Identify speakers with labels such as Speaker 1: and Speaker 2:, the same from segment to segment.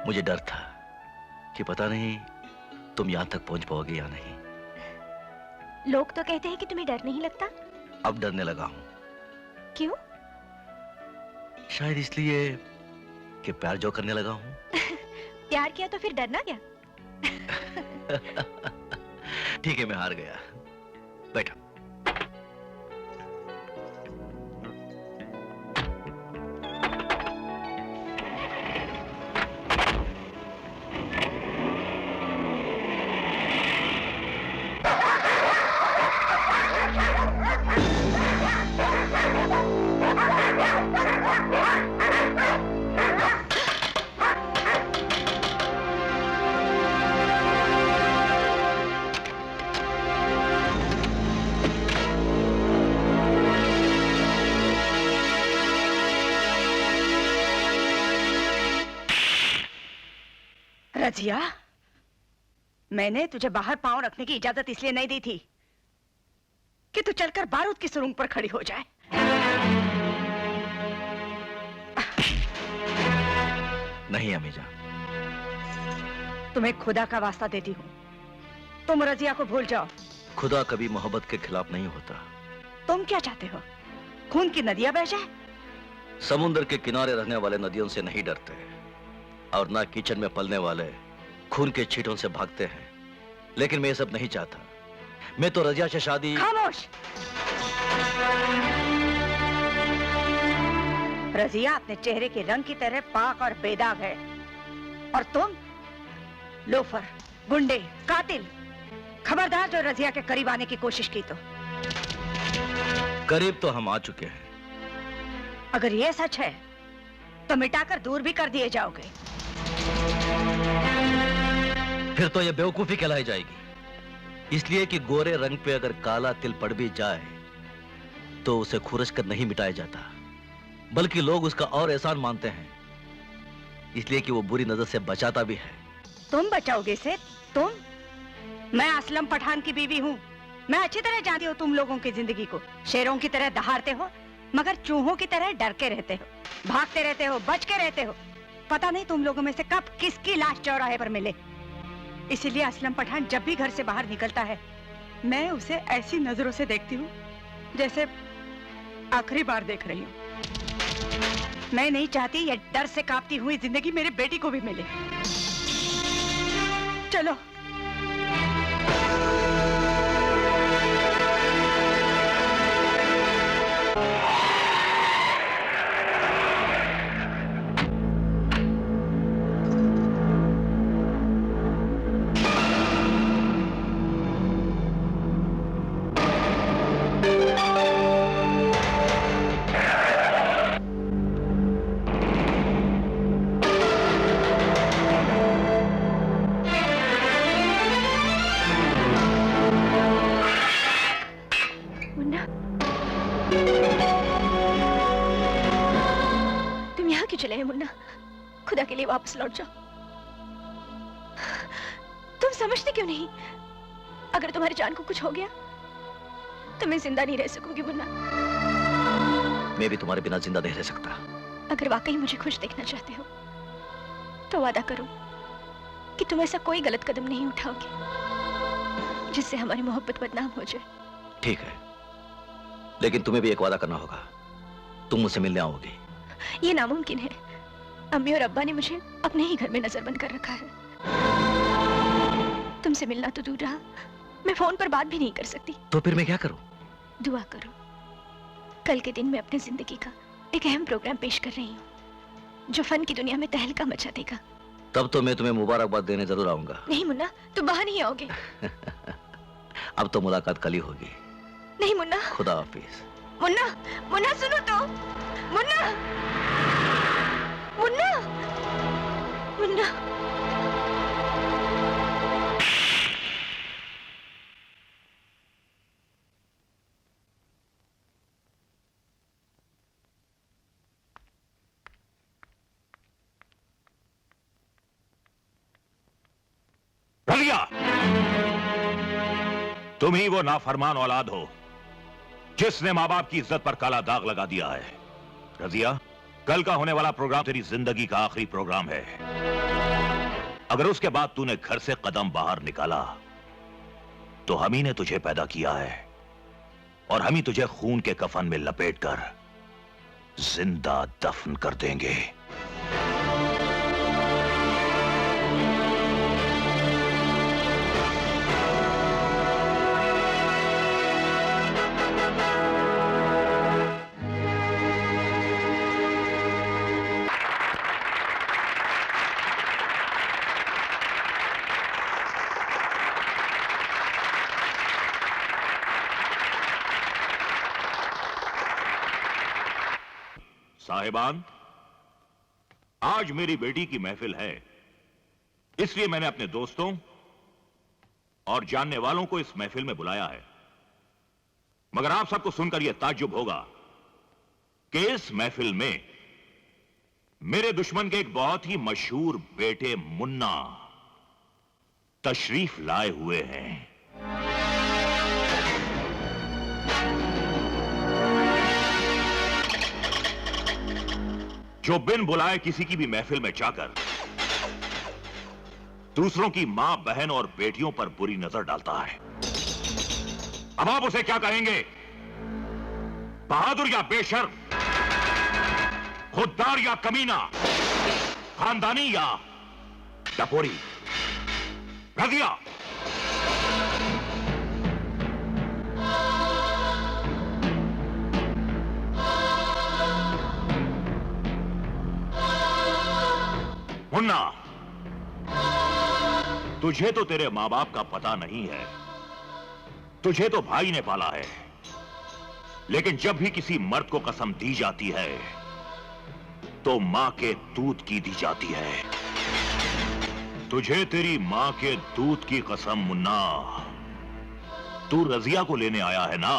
Speaker 1: मुझे डर था कि पता नहीं तुम यहां तक पहुंच पाओगे या नहीं।
Speaker 2: लोग तो कहते हैं कि तुम्हें डर नहीं लगता।
Speaker 1: अब डरने लगा हूं।
Speaker 2: क्यों?
Speaker 1: शायद इसलिए कि प्यार जो करने लगा हूं।
Speaker 2: प्यार किया तो फिर डरना क्या?
Speaker 1: ठीक है, मैं हार गया। बैठो।
Speaker 3: रजिया, मैंने तुझे बाहर पांव रखने की इजाजत इसलिए नहीं दी थी कि तू चलकर बारूद की सुरंग पर खड़ी हो जाए।
Speaker 1: नहीं अमीजान,
Speaker 3: तुम्हें खुदा का वास्ता देती हूँ, तुम रजिया को भूल जाओ।
Speaker 1: खुदा कभी मोहब्बत के खिलाफ नहीं होता।
Speaker 3: तुम क्या चाहते हो? खून की नदियां बह जाए?
Speaker 1: समुद्र के किनारे रहने वाले नदियों से नहीं डरते और ना कीचड़ में पलने वाले खून के छींटों से भागते हैं। लेकिन मैं ये सब नहीं चाहता। मैं तो रजिया से शादी।
Speaker 3: खामोश! रजिया अपने चेहरे के रंग की तरह पाक और बेदाग है, और तुम लोफर, गुंडे, कातिल। खबरदार जो रजिया के करीब आने की कोशिश की तो।
Speaker 1: करीब तो हम आ चुके हैं।
Speaker 3: अगर ये सच है तो मिटाकर दूर भी कर दिए जाओगे।
Speaker 1: फिर तो ये बेवकूफी कहलाई जाएगी, इसलिए कि गोरे रंग पे अगर काला तिल पड़ भी जाए तो उसे खुरच कर नहीं मिटाया जाता, बल्कि लोग उसका और एहसान मानते हैं, इसलिए कि वो बुरी नजर से बचाता भी है।
Speaker 3: तुम बचाओगे इसे? तुम? मैं असलम पठान की बीवी हूँ। मैं अच्छी तरह जानती हूँ तुम लोगों की जिंदगी को। शेरों की तरह दहाड़ते हो, मगर चूहों की तरह डर के रहते हो, भागते रहते हो, बच के रहते हो। पता नहीं तुम लोगों में से कब किसकी लाश चौराहे पर मिले। इसीलिए असलम पठान जब भी घर से बाहर निकलता है, मैं उसे ऐसी नजरों से देखती हूँ जैसे आखिरी बार देख रही हूँ। मैं नहीं चाहती ये डर से कांपती हुई जिंदगी मेरे बेटी को भी मिले। चलो।
Speaker 2: चले हैं मुन्ना, खुदा के लिए वापस लौट जाओ। तुम समझते क्यों नहीं? अगर तुम्हारी जान को कुछ हो गया तो मैं जिंदा नहीं रह सकूंगी मुन्ना।
Speaker 1: मैं भी तुम्हारे बिना जिंदा नहीं रह सकता।
Speaker 2: अगर वाकई मुझे खुश देखना चाहते हो तो वादा करो कि तुम ऐसा कोई गलत कदम नहीं उठाओगे जिससे हमारी मोहब्बत बदनाम हो जाए।
Speaker 1: ठीक है, लेकिन तुम्हें भी एक वादा करना होगा। तुम मुझसे मिलने आओगी।
Speaker 2: ये नामुमकिन है। अम्मी और अब्बा ने मुझे अपने ही घर में नजरबंद कर रखा है। तुमसे मिलना तो दूर रहा, मैं फोन पर बात भी नहीं कर सकती।
Speaker 1: तो फिर मैं क्या करूं?
Speaker 2: दुआ करो। कल के दिन मैं अपनी जिंदगी का एक अहम प्रोग्राम पेश कर रही हूँ जो फन की दुनिया में तहलका मचा देगा।
Speaker 1: तब तो मैं तुम्हें मुबारकबाद देने जरूर आऊंगा।
Speaker 2: नहीं मुन्ना, तुम वहां नहीं आओगे।
Speaker 1: अब तो मुलाकात कल ही होगी।
Speaker 2: नहीं मुन्ना।
Speaker 1: खुदा हाफिज।
Speaker 2: मुन्ना, मुन्ना सुनो तो। मुन्ना, मुन्ना, मुन्ना।
Speaker 4: रजिया, तुम ही वो नाफरमान औलाद हो जिसने माँ बाप की इज्जत पर काला दाग लगा दिया है। रजिया, कल का होने वाला प्रोग्राम तेरी जिंदगी का आखिरी प्रोग्राम है। अगर उसके बाद तूने घर से कदम बाहर निकाला तो हम ही ने तुझे पैदा किया है और हम ही तुझे खून के कफन में लपेटकर जिंदा दफन कर देंगे। साहिबान, आज मेरी बेटी की महफिल है, इसलिए मैंने अपने दोस्तों और जानने वालों को इस महफिल में बुलाया है। मगर आप सबको सुनकर यह ताज्जुब होगा कि इस महफिल में मेरे दुश्मन के एक बहुत ही मशहूर बेटे मुन्ना तशरीफ लाए हुए हैं। जो बिन बुलाए किसी की भी महफिल में जाकर दूसरों की मां, बहन और बेटियों पर बुरी नजर डालता है। अब आप उसे क्या कहेंगे? बहादुर या बेशर्म, खुददार या कमीना, खानदानी या टपोरी? रजिया, मुन्ना, तुझे तो तेरे मां बाप का पता नहीं है, तुझे तो भाई ने पाला है। लेकिन जब भी किसी मर्द को कसम दी जाती है तो मां के दूध की दी जाती है। तुझे तेरी मां के दूध की कसम मुन्ना, तू रजिया को लेने आया है ना?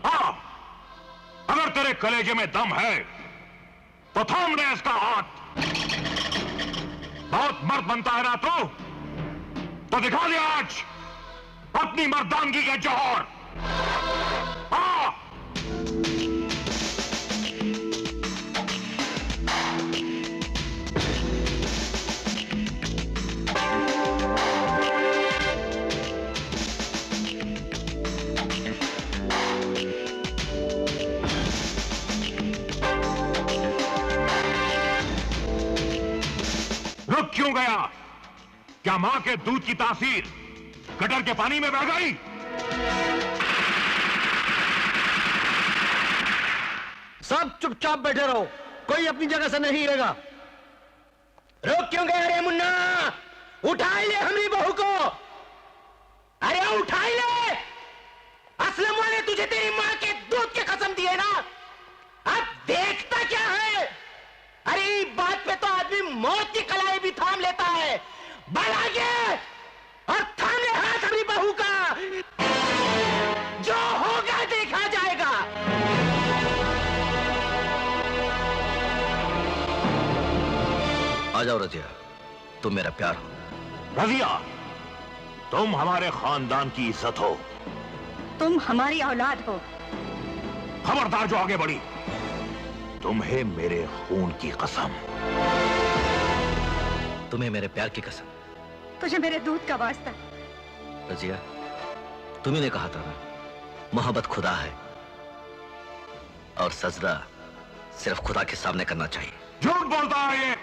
Speaker 4: हाँ, अगर तेरे कलेजे में दम है तो थाम ले इसका हाथ। बहुत मर्द बनता है ना तो दिखा दे आज अपनी मर्दानगी के जौहर। हाँ, रुक क्यों गया? क्या मां के दूध की तासीर गटर के पानी में बह गई?
Speaker 5: सब चुपचाप बैठे रहो, कोई अपनी जगह से नहीं हिलेगा।
Speaker 6: रोक क्यों गए? अरे मुन्ना, उठा ले हमारी बहू को। अरे उठा ले। असलम वाले तुझे तेरी मां के दूध के कसम दिए ना, अब देखता क्या है? अरे बात पे तो आदमी मौत की कलाई भी थाम लेता है। बढ़ आगे और थाम ले हाथ हमारी बहू का। जो होगा देखा जाएगा।
Speaker 1: आ जाओ रजिया, तुम मेरा प्यार हो।
Speaker 4: रजिया, तुम हमारे खानदान की इज्जत हो।
Speaker 3: तुम हमारी औलाद हो।
Speaker 4: खबरदार जो आगे बढ़ी, तुम्हें मेरे खून की कसम।
Speaker 1: तुम्हें मेरे प्यार की कसम।
Speaker 3: तुझे मेरे दूध का वास्ता।
Speaker 1: रजिया, तुम्ही ने कहा था ना, मोहब्बत खुदा है और सजदा सिर्फ खुदा के सामने करना चाहिए।
Speaker 4: झूठ बोलता है ये।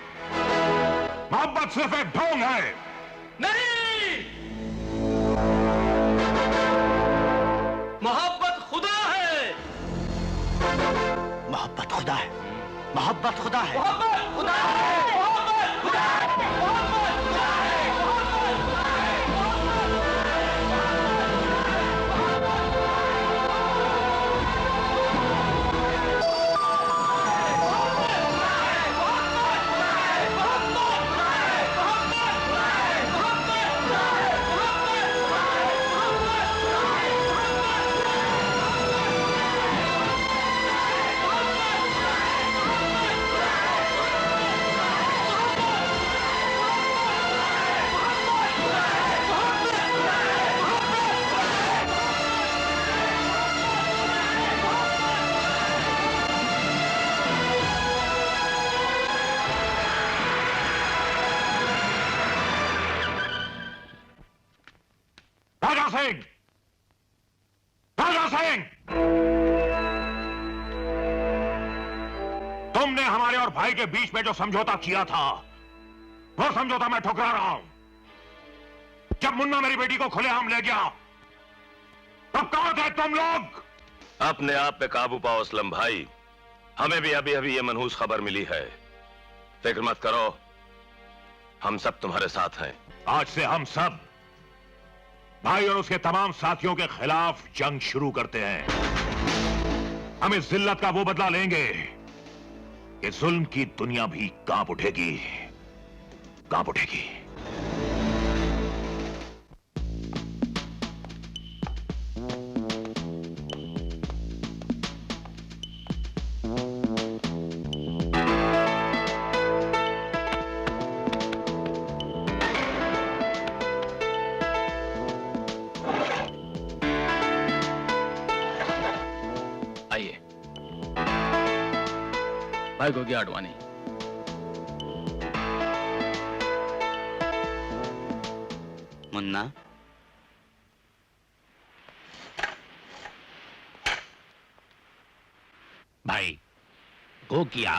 Speaker 4: मोहब्बत सिर्फ एक ढोंग है।
Speaker 5: नहीं, मोहब्बत खुदा है।
Speaker 6: मोहब्बत खुदा है। मोहब्बत खुदा है।
Speaker 5: मोहब्बत खुदा है। मोहब्बत खुदा है। मोहब्बत खुदा है।
Speaker 4: सिंह, राजा सिंह, तुमने हमारे और भाई के बीच में जो समझौता किया था, वो समझौता मैं ठुकरा रहा हूं। जब मुन्ना मेरी बेटी को खुलेआम ले गया, तब कहां थे तुम लोग?
Speaker 7: अपने आप पे काबू पाओ असलम भाई, हमें भी अभी अभी ये मनहूस खबर मिली है। फिक्र मत करो, हम सब तुम्हारे साथ हैं।
Speaker 4: आज से हम सब भाई और उसके तमाम साथियों के खिलाफ जंग शुरू करते हैं। हम इस जिल्लत का वो बदला लेंगे कि जुल्म की दुनिया भी कांप उठेगी, कांप उठेगी।
Speaker 8: भाई को गया अडवाणी।
Speaker 6: मुन्ना,
Speaker 8: भाई गो किया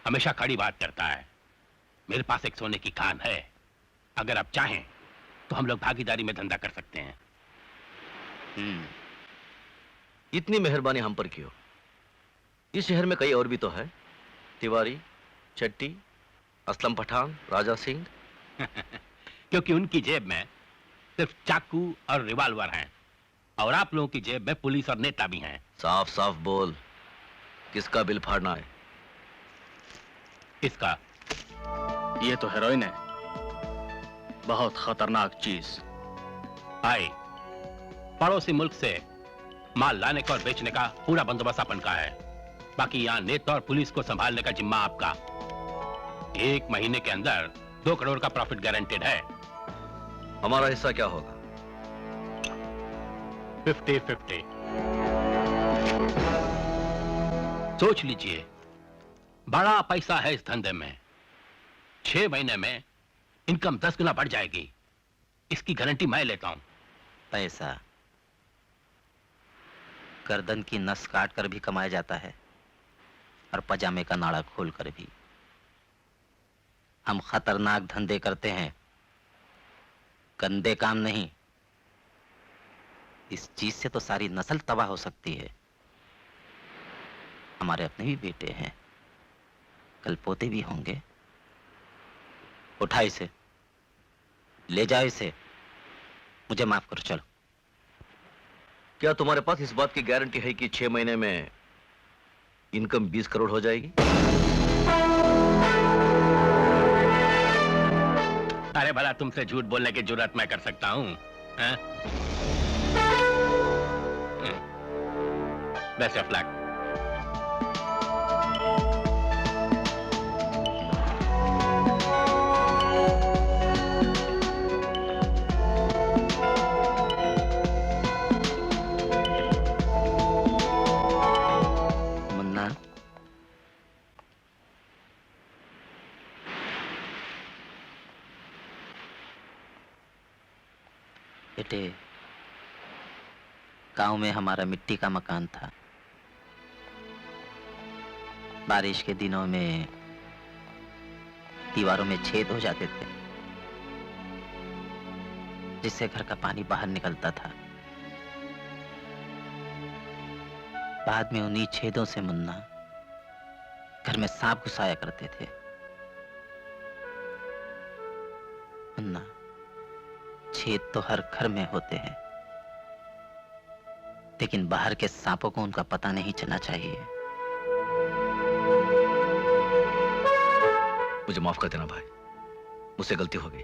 Speaker 8: हमेशा कड़ी बात करता है। मेरे पास एक सोने की खान है, अगर आप चाहें तो हम लोग भागीदारी में धंधा कर सकते हैं।
Speaker 1: इतनी मेहरबानी हम पर क्यों? इस शहर में कई और भी तो है, तिवारी, चट्टी, असलम पठान, राजा सिंह।
Speaker 8: क्योंकि उनकी जेब में सिर्फ चाकू और रिवाल्वर हैं, और आप लोगों की जेब में पुलिस और नेता भी हैं।
Speaker 1: साफ साफ बोल, किसका बिल फाड़ना है?
Speaker 8: इसका।
Speaker 9: ये तो हेरोइन है, बहुत खतरनाक चीज।
Speaker 8: भाई, पड़ोसी मुल्क से माल लाने का और बेचने का पूरा बंदोबस्त अपन का है। बाकी यहाँ नेता और पुलिस को संभालने का जिम्मा आपका। 1 महीने के अंदर 2 करोड़ का प्रॉफिट गारंटेड है।
Speaker 1: हमारा हिस्सा क्या होगा?
Speaker 8: 50-50। सोच लीजिए, बड़ा पैसा है इस धंधे में। 6 महीने में इनकम 10 गुना बढ़ जाएगी, इसकी गारंटी मैं लेता हूं।
Speaker 6: पैसा गर्दन की नस काट कर भी कमाया जाता है, और पजामे का नाड़ा खोल कर भी। हम खतरनाक धंधे करते हैं, गंदे काम नहीं। इस चीज से तो सारी नस्ल तबाह हो सकती है। हमारे अपने भी बेटे हैं, कल पोते भी होंगे। उठा इसे, ले जाओ इसे, मुझे माफ करो, चलो।
Speaker 1: क्या तुम्हारे पास इस बात की गारंटी है कि 6 महीने में इनकम 20 करोड़ हो जाएगी?
Speaker 8: अरे भला तुमसे झूठ बोलने की जुर्रत मैं कर सकता हूं? Best of luck.
Speaker 6: मुन्ना, बेटे, गांव में हमारा मिट्टी का मकान था। बारिश के दिनों में दीवारों में छेद हो जाते थे, जिससे घर का पानी बाहर निकलता था। बाद में उन्हीं छेदों से मुन्ना घर में सांप घुसाया करते थे। मुन्ना, छेद तो हर घर में होते हैं, लेकिन बाहर के सांपों को उनका पता नहीं चलना चाहिए।
Speaker 1: मुझे माफ कर देना भाई, मुझसे गलती हो गई।